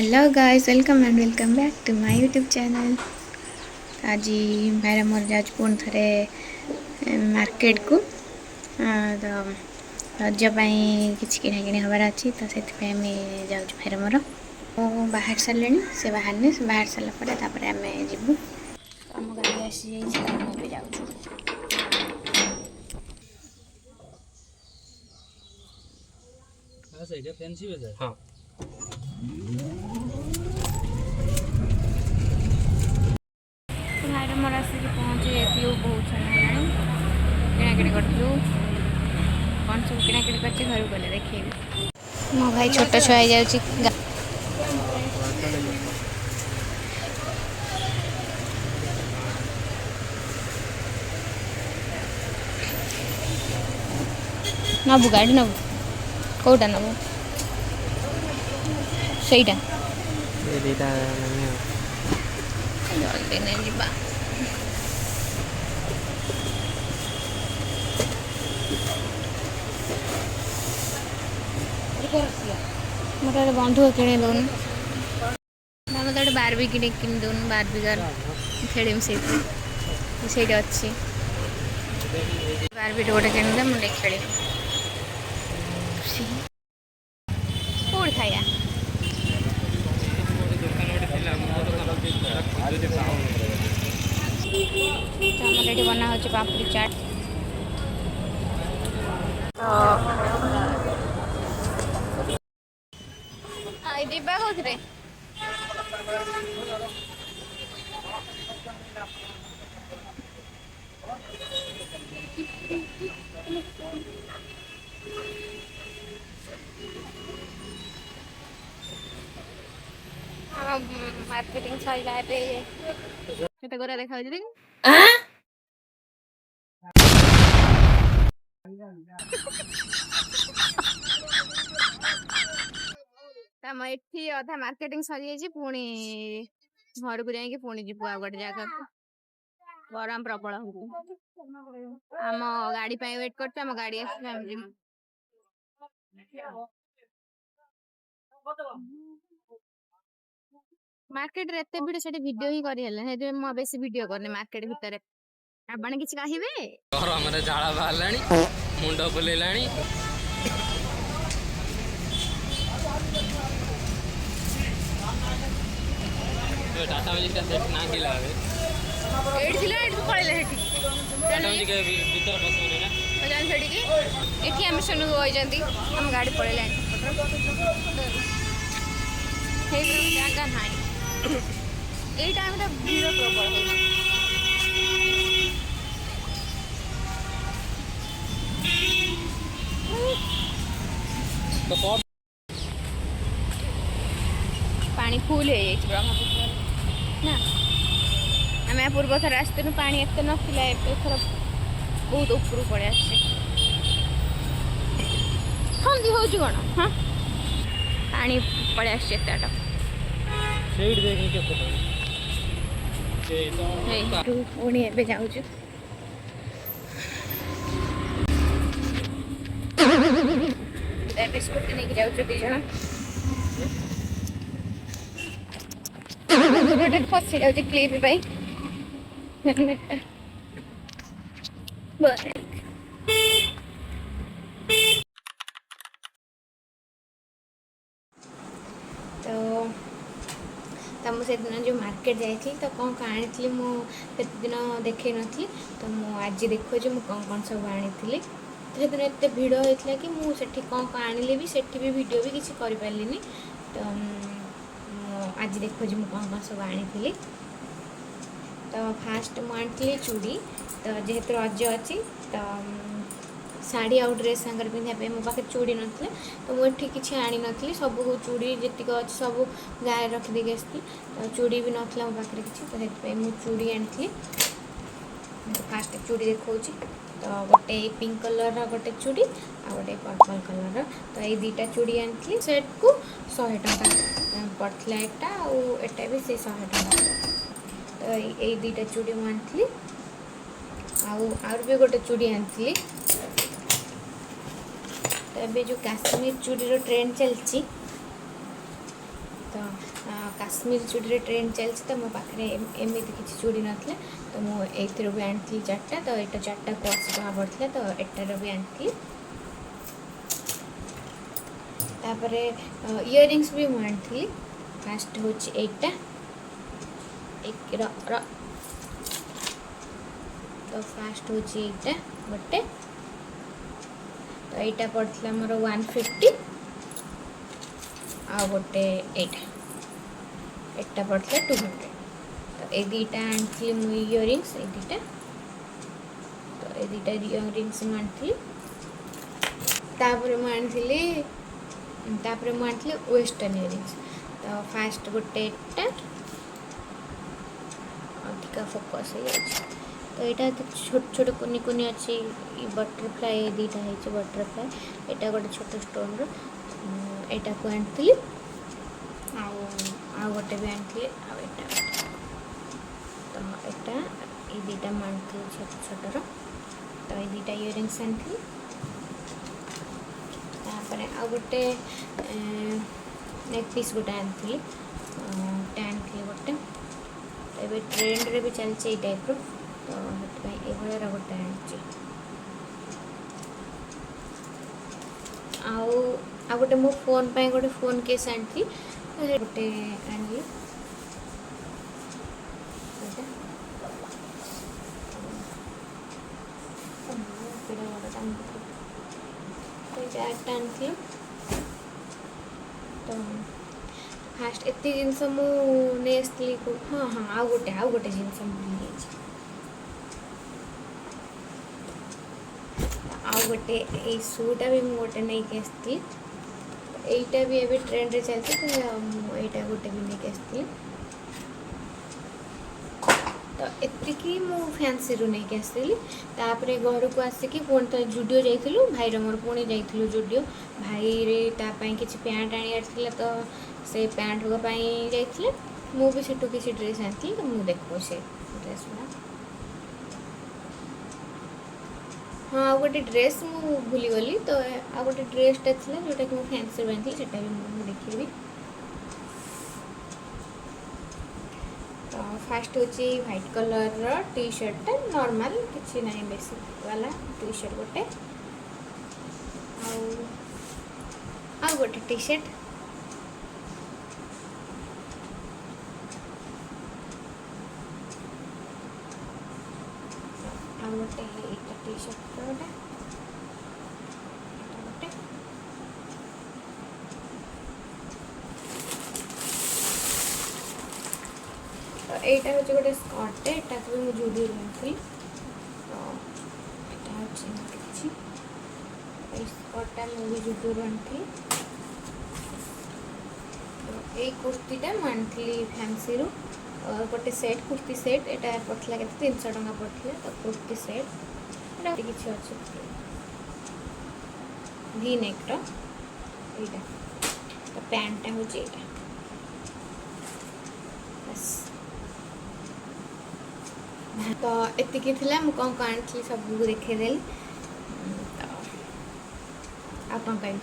Hello guys, welcome back to my YouTube channel. आज भाई मोर जा पुणी थे मार्केट को तो रज किसी किना कि हबार अच्छी तो से जाऊँ भाई मोर बाहर सारे से बाहर सारापर आम जीवु आम गाड़ी आसी जाऊँ। हाँ भाई मोर आसिक पहुँचे बहुत समय किणाकिणी करूँ कौन सब किणाकिणी कर घर गले देखे मो भाई छोट छुआ जा नबु गाड़ी नबु कौटा नबु सहीटा जल्दी नहीं जीवा मोटे बंधुक किणी दौन मत गोटे बारबी किणी दौन बारबिगार खेल से अच्छी बारबी गोटे किणदे मुझे खेल कौन खाया ये बना हो पापड़ी चाट दिबा कौन मार्केटिंग सैला केते गोरा देखा एठी अधा मार्केटिंग सरी जाइए पुणी घर को जाइए पुणी जीव आ गए जगह गरम प्रबल आम गाड़ी वेट कर गाड़ी मार्केट रे एते भिड़ से वीडियो ही करी मो बेसी वीडियो करने मार्केट भितर आपण किसी कहिबे घर हमरे झाड़ा बाहरलानी मुंड बुलेलानी तो टाटा मैजिक का सेट ना किला है एड थिला एड पळेले हेठी टाटा मैजिक के भीतर बसने ना जान छड़ी की एठी हम सुनु होई जंदी हम गाड़ी पळेले हे जगह नाही ए टाइम रे भीड़ प्रबल होई तो पानी फुल है ब्रह्मपुत्र ना आम पूर्व थर आसतु पानी एत नाला एथर बहुत ऊपर पड़े आंदी हो कौन हाँ पानी पड़े आसटा पुणी ए जाऊँ स्कूटी नहीं जाऊँ दीज फसी जाऊँ क्लिप तो मुझे दिन जो मार्केट जाइए तो कौन कौन आनी मुझे दिन देखे नी तो मुझे आज देखो मुझे कौन सब आनी तो दिन एत भिड़ होता कि मुझे कौन कौन आनी भी से भी वीडियो भी किसी कर पारे तो आज देखो जी मुझे कौन सब आनी तो फास्ट मुझे चूड़ी तो जेहेतु रज अच्छी तो शाढ़ी आउ ड्रेस सांगे पिंधापी मो पाखे चूड़ी ना तो मुझे किसी आनी नी सब चूड़ी जीक अच्छी सब गाँव रखिदे आसती तो चूड़ी भी नाला मो पाखे किसी तो मुझे चूड़ी आनी फास्ट चूड़ी देखा तो गोटे पिंक कलर गोटे चूड़ी आ गोटे पर्पल कलर तो ये दुटा चूड़ी आनी सेट को 100 टका पड़ता एटा भी से 100 टका तो ये दुटा चूड़ी मुझे आनी भी गोटे चूड़ी आनी तो अभी जो काश्मीर चूड़ी ट्रेंड चलती तो तो काश्मीर चूड़ी ट्रेंड चलती तो मो पाखे एमती किसी चूड़ी नाला तो मुझे भी आनी 4टा तो यहाँ 4टा को 80 टଙ୍କା पड़ता तो एटार भी आनी तापर इयरिंग्स भी मुझे आनी फास्ट हूँ एटा एक तो फास्ट हूँ एटा गोटे तो यहाँ पड़ता मोर 150 आ गोटे एटा पड़ता 200 तो ये दुटा आनी मु इयरिंग्स ये दुटा तो ये दुटा इयरिंग्स मुझे आनी वेस्टर्न इयरिंग्स तो फास्ट गोटे अधिका फोकस हो तो यहाँ छोट छोट कुनी कुनी अच्छी बटरफ्लाई दुटा है बटरफ्लाई यहाँ गोटे छोट स्टोन यहाँ को आनी आ गोटे भी आनी तो यहाँ ये दुटा आनी छोट छोटर तो ये दुटा इयरिंग्स आनी आ गोटे नेक पीस गोटे आनी गोटे एवं ट्रेंड रे भी चलती टाइप तो ये गोटे आ गोटे मो फोन पे गोटे फोन केस आनी गोटे आनी चार्टा आनी तो फास्ट एत जिनस मुझे हाँ हाँ आउ गोटे जिनस आउ गोटे ये शूटा भी मुझे गोटे नहीं आसती यहीटा भी एवं ट्रेंड रे चलती तो यहाँ गोटे भी नहीं आसती तो एतिकी मु फैंसी रू नहीं आसती तापर घर को आसिकी पुणी तो जुडियो जाइलु भाईर मोर पुणी जाइलु जुडियो भाई रे तापाई किसी पैंट आनी तो से पैंट जाइए मु भी सेठू किसी ड्रेस आनी तो मुझे देखो से ड्रेस गुड़ा हाँ आ गोटे ड्रेस मु भूलीगली तो आ गोटे ड्रेसटा था जोटा कि फैंसी बांधी से भी देखी तो फास्ट हूँ व्हाइट कलर टी शर्टा नॉर्मल किसी ना बेसिक वाला टी शर्ट गोटे आ गोटे टी शर्ट गोटे टी शर्ट गोटे तो यहाँ हूँ गोटे स्कर्टे यहाँ भी मुझे जुड़ी रही तो यहाँ हूँ स्कर्टा मुझे जुड़ी रही तो यही कुर्तीटा मुझे फैंसी रू और गोटे सेट कुर्ती सेट यहाँ पड़ता के 300 टଙ୍କା पड़ता तो कुर्ती सेट किसी अच्छे भी नेक्टर यहाँ तो पैंटा हूँ यहाँ बस तो एतिकी थिला मु कौन आनी सब देखेदेली तो आप कौन कह